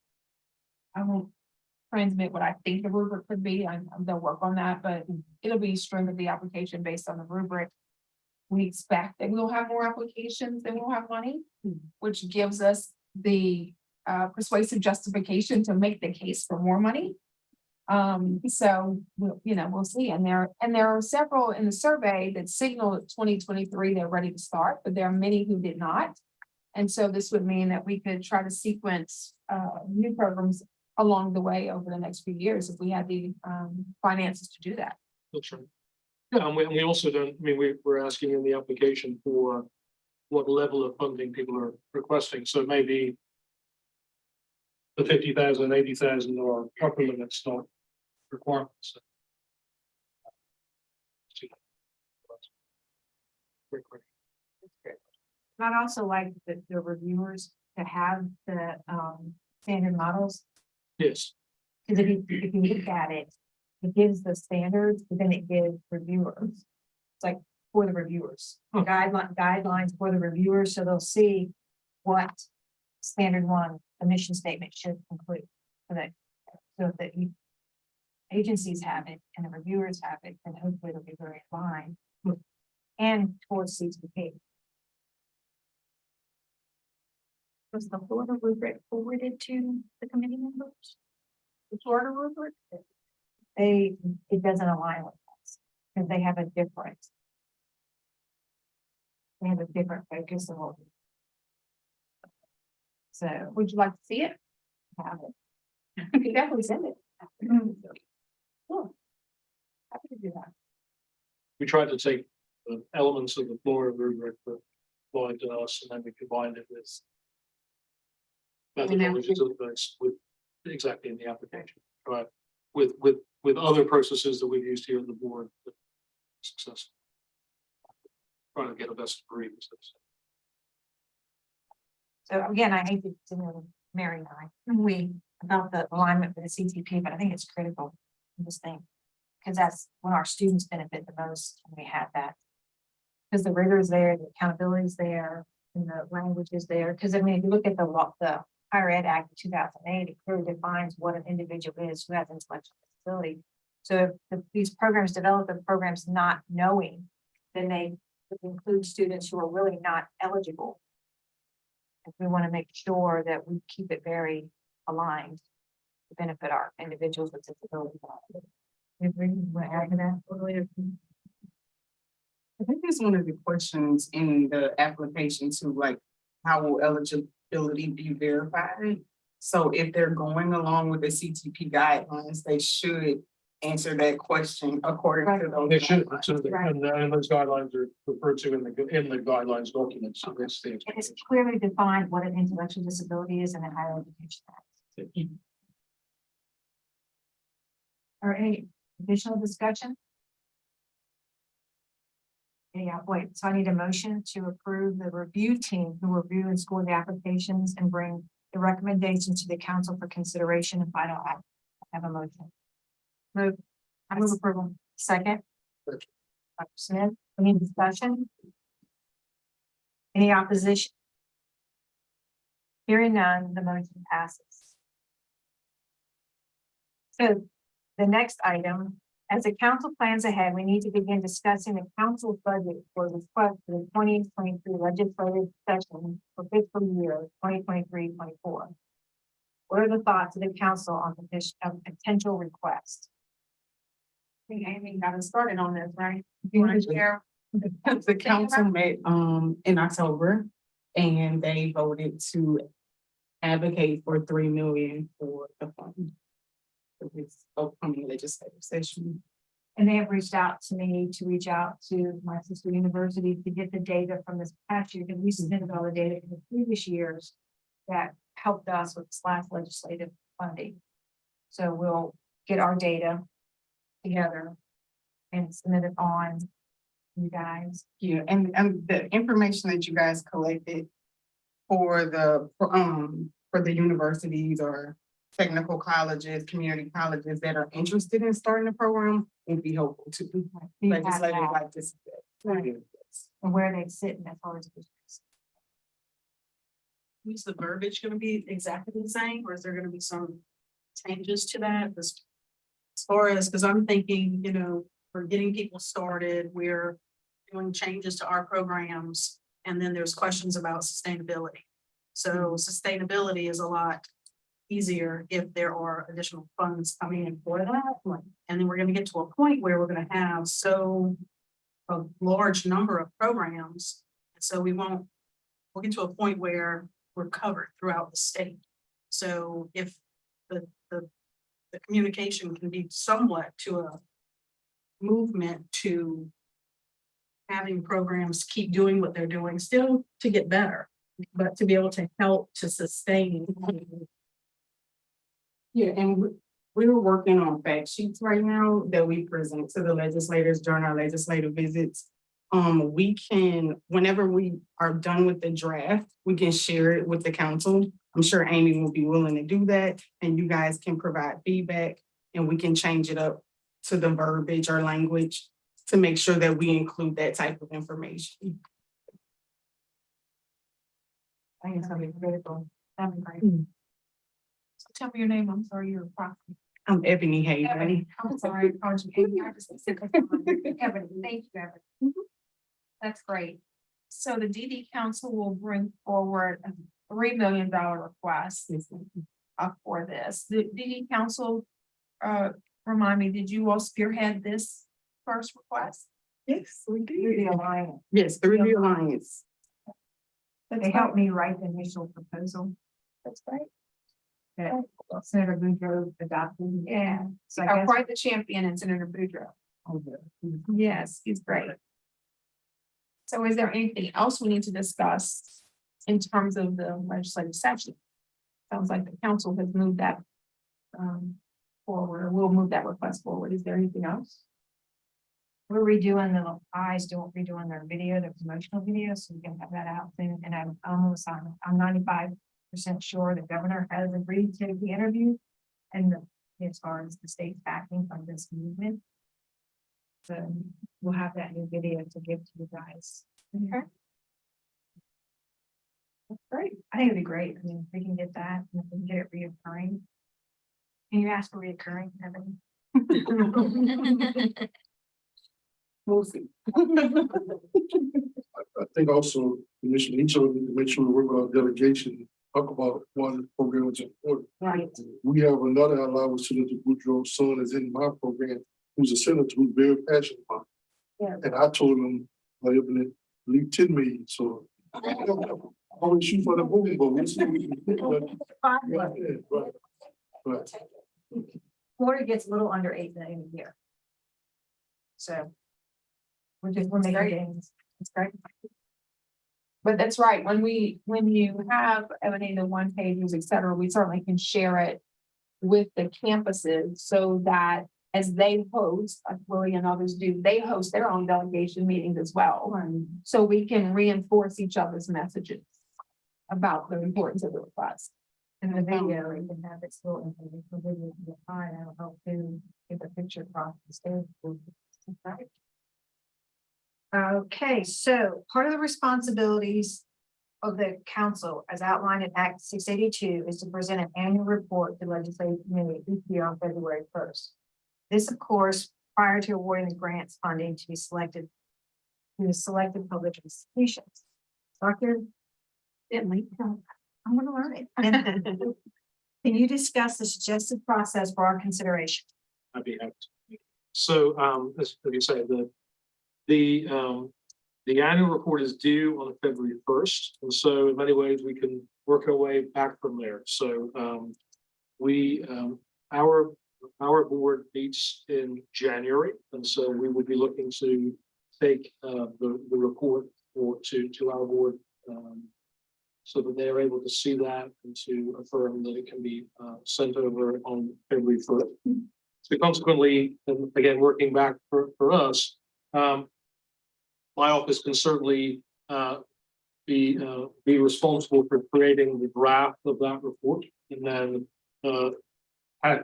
transmit what I think the rubric could be. They'll work on that, but it'll be strength of the application based on the rubric. We expect that we'll have more applications than we'll have money, which gives us the persuasive justification to make the case for more money. So we'll see. And there are several in the survey that signal that 2023 they're ready to start, but there are many who did not. And so this would mean that we could try to sequence new programs along the way over the next few years if we had the finances to do that. That's right. Yeah, and we also don't, I mean, we're asking in the application for what level of funding people are requesting, so maybe the 50,000, 80,000 or upper limits, not requirements. I'd also like the reviewers to have the standard models, Yes, because if you look at it, it gives the standards, but then it gives reviewers. It's like for the reviewers, guidelines for the reviewers, so they'll see what standard one, the mission statement should include. So if the agencies have it and the reviewers have it, then hopefully it'll be very aligned with and towards CTP. Was the Florida rubric forwarded to the committee members? The Florida rubric? It doesn't align with us, because they have a different. They have a different focus than what. So, Would you like to see it? have it. You can definitely send it. Cool. Happy to do that. we tried to take the elements of the Florida rubric that applied to us, and then we combined it with methodologies of those with exactly in the application, but with other processes that we've used here at the board. Successful. Trying to get a best of breed. So again, I hate to know Mary and we about the alignment with the CTP, but I think it's critical in this thing. Because that's when our students benefit the most, when we have that. Because the rigor is there, the accountability is there, and the language is there. Because I mean, if you look at the Higher Ed Act of 2008, it clearly defines what an individual is who has intellectual disability. So if these programs develop the programs not knowing, then they include students who are really not eligible. And we want to make sure that we keep it very aligned to benefit our individuals with disabilities. You agree? You want to add to that? I think that's one of the questions in the application too, like how will eligibility be verified? So if they're going along with the CTP guidelines, they should answer that question according to those. They should, guidelines. so and those guidelines are referred to in the guidelines documents. So that's the It is explanation. clearly defined what an intellectual disability is in the Higher Education Act. Or any additional discussion? Yeah, wait, so I need a motion to approve the review team who review and score the applications and bring the recommendations to the council for consideration and final act. I have a motion. I move approval. Second. Dr. Smith, any discussion? Any opposition? Hearing none, the motion passes. So the next item, as the council plans ahead, we need to begin discussing the council's budget for the 2023 legislative session for fiscal year 2023-24. What are the thoughts of the council on the potential request? I think Amy got us started on this, right? You want to share? The council met in October and they voted to advocate for 3 million for the fund. For this upcoming legislative session. And they have reached out to me to reach out to my sister university to get the data from this past year, because we submitted all the data in the previous years that helped us with this last legislative funding. So we'll get our data together and submit it on you guys. Yeah, and the information that you guys collected for the universities or technical colleges, community colleges that are interested in starting the program would be helpful to You have legislators that, like this. Right. And where they sit in as far as. Is the verbiage gonna be exactly the same, or is there gonna be some changes to that? As far as, because I'm thinking, we're getting people started, we're doing changes to our programs, and then there's questions about sustainability. So sustainability is a lot easier if there are additional funds coming in for that. And then we're gonna get to a point where we're gonna have a large number of programs. And so we'll get to a point where we're covered throughout the state. So if the communication can be somewhat to a movement to having programs keep doing what they're doing, still to get better, but to be able to help to sustain. Yeah, and we were working on fact sheets right now that we present to the legislators during our legislative visits. We can, whenever we are done with the draft, we can share it with the council. I'm sure Amy will be willing to do that, and you guys can provide feedback, and we can change it up to the verbiage or language to make sure that we include that type of information. I think it's gonna be critical. That'd be great. So tell me your name, I'm sorry, you're a proxy. I'm Ebony Haven. Ebony, I'm sorry, I called you Ebony. I just said Ebony, thank you, Ebony. That's great. So the DD Council will bring forward a $3 million request for this. The DD Council, remind me, did you all spearhead this first request? Yes, we Through the did. alliance. Yes, through the alliance. They helped me write the initial proposal. That's great. That Senator Boudreaux adopted. Yeah. So I I'm guess. quite the champion in Senator Boudreaux. Yes, he's great. So is there anything else we need to discuss in terms of the legislative session? Sounds like the council has moved that forward, or will move that request forward. Is there anything else? We're redoing the eyes, redoing their video, their promotional video, so we can have that out soon. And I'm 95% sure the governor has agreed to the interview. And as far as the state's backing from this movement. So we'll have that new video to give to you guys. Okay. That's great. I think it'd be great. I mean, if we can get that, and if we can get it reoccurring. Can you ask for reoccurring, Evan? We'll see. I think also, Commissioner, each of them need to make sure we work with our delegation, talk about one program which is important. Right. We have another ally with Senator Boudreaux's son is in my program, who's a senator who's very passionate about it. Yeah. And I told him, I leave 10 million, so. I always shoot for the moon, but we'll see what we can do. Right. Florida gets a little under 8 million a year. So. We're making gains. It's great. But that's right, when you have the one pages, et cetera, we certainly can share it with the campuses so that as they host, like Willie and others do, they host their own delegation meetings as well. So we can reinforce each other's messages about the importance of the request. And the video, you can have it still in the video, fine, I'll help to get the picture across the stage. Right. Okay, so part of the responsibilities of the council, as outlined in Act 682, is to present an annual report to the legislative committee each year on February 1st. This, of course, prior to awarding the grants funding to be selected to the selected public institutions. Dr. Bentley, I'm going to learn it. Can you discuss the suggested process for our consideration? I'd be happy to. So, as you say, the annual report is due on February 1st, and so in many ways we can work our way back from there. So our board meets in January, and so we would be looking to take the report to our board so that they are able to see that and to affirm that it can be sent over on February 1st. So consequently, and again, working back for us, my office can certainly be responsible for creating the draft of that report, and then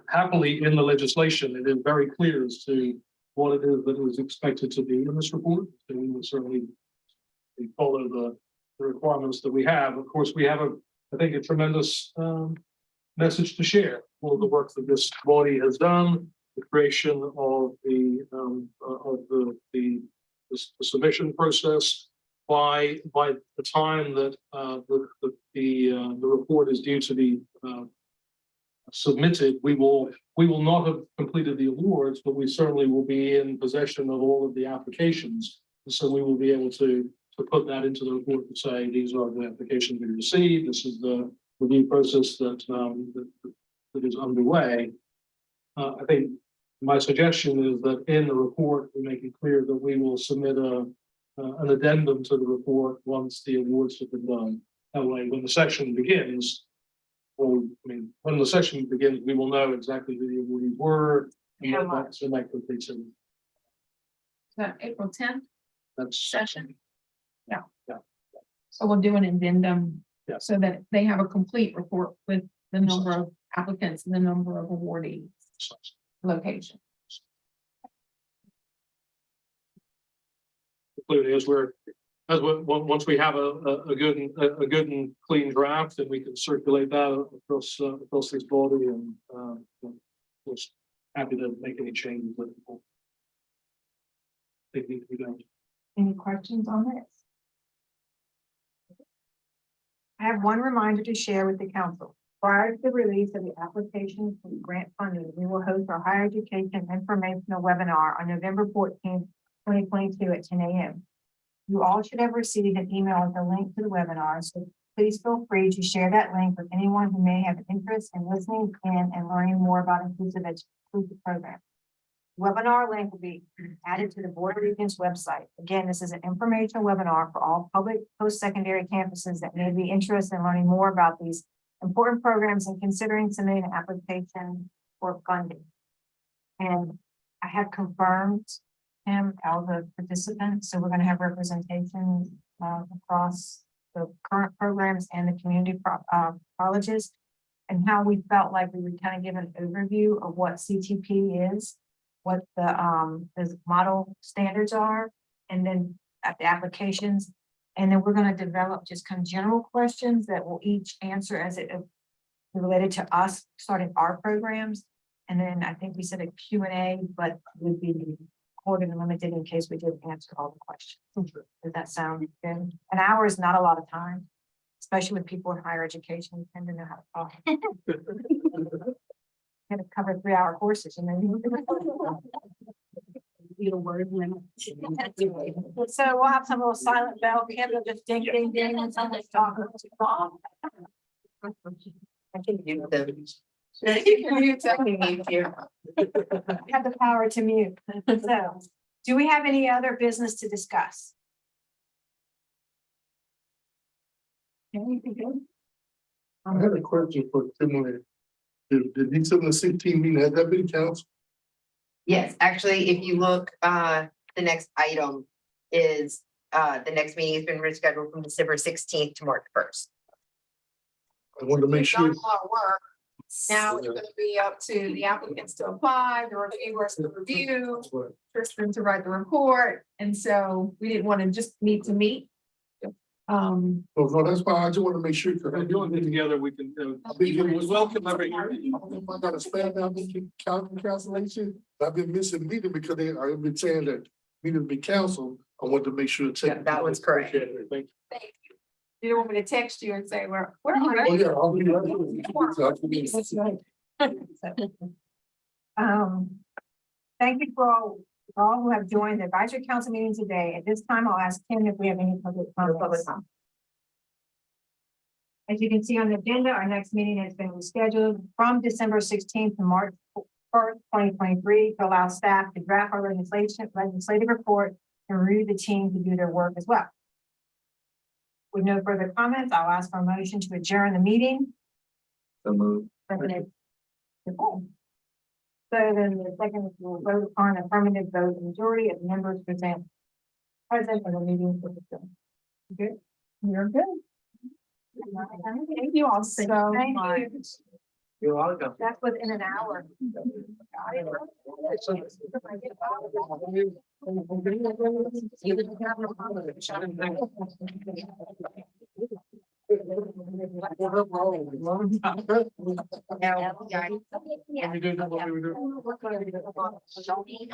happily in the legislation, it is very clear as to what it is that is expected to be in this report. So we will certainly follow the requirements that we have. Of course, we have I think a tremendous message to share for the work that this body has done, the creation of the submission process. By the time that the report is due to be submitted, we will not have completed the awards, but we certainly will be in possession of all of the applications. And so we will be able to put that into the report and say, these are the applications we received. This is the review process that is underway. I think my suggestion is that in the report, we make it clear that we will submit an addendum to the report once the awards have been done. That way, when the session begins, when the session begins, we will know exactly who the awardees were and what that completes. April 10th? That's. Session. Yeah. Yeah. So we'll do an addendum. Yeah. So that they have a complete report with the number of applicants and the number of awardees, location. Including once we have a good and clean draft, then we can circulate that across this body and, was happy to make any changes that people think need to be done. Any questions on this? I have one reminder to share with the council. Prior to the release of the application for grant funding, we will host our higher education informational webinar on November 14th, 2022 at 10 a.m. You all should have received an email with a link to the webinar, so please feel free to share that link with anyone who may have an interest in listening in and learning more about inclusive program. Webinar link will be added to the Board of Regents website. Again, this is an informational webinar for all public post-secondary campuses that may be interested in learning more about these important programs and considering submitting an application for funding. And I have confirmed all the participants, so we're going to have representation across the current programs and the community colleges, and how we felt like we would kind of give an overview of what CTP is, what the model standards are, and then at the applications. And then we're going to develop just kind of general questions that will each answer as it related to us starting our programs. And then I think we said a Q&A, but would be recorded and limited in case we didn't answer all the questions. Does that sound good? An hour is not a lot of time, especially with people in higher education who tend to know how to talk. Going to cover 3-hour courses and then word limit. So we'll have some little silent bell. Kim will just ding, ding, ding, and someone's talking. I can do them. You have the power to mute. So, do we have any other business to discuss? I had a question for Timothy. Did December 16 meeting, has that been canceled? Yes, actually, if you look, the next item is, the next meeting has been rescheduled from December 16th to March 1st. I wanted to make We've sure. done a lot of work. Now it's gonna be up to the applicants to apply, the reviewers to review, Tristan to write the report, and so we didn't want to just meet to meet. No, that's fine. I just want to make sure. If we're doing it together, we can, We welcome every year. I got a stand down, cancellation. I've been missing meeting because I've been saying that meeting be canceled. I want to make sure. Yeah, that was correct. Thank you. Thank you. You don't want me to text you and say, where are Oh, you? yeah, I'll be right. That's right. Thank you for all who have joined the advisory council meeting today. At this time, I'll ask Tim if we have any public comments. As you can see on the agenda, our next meeting has been rescheduled from December 16th to March 1st, 2023, to allow staff to draft our legislative report and review the team to do their work as well. With no further comments, I'll ask for a motion to adjourn the meeting. So move. So then the second will vote on affirmative vote, the majority of members present in the meeting. Good, you're good. Thank you all so much. You're welcome. That's within an hour. Let me do what we were doing.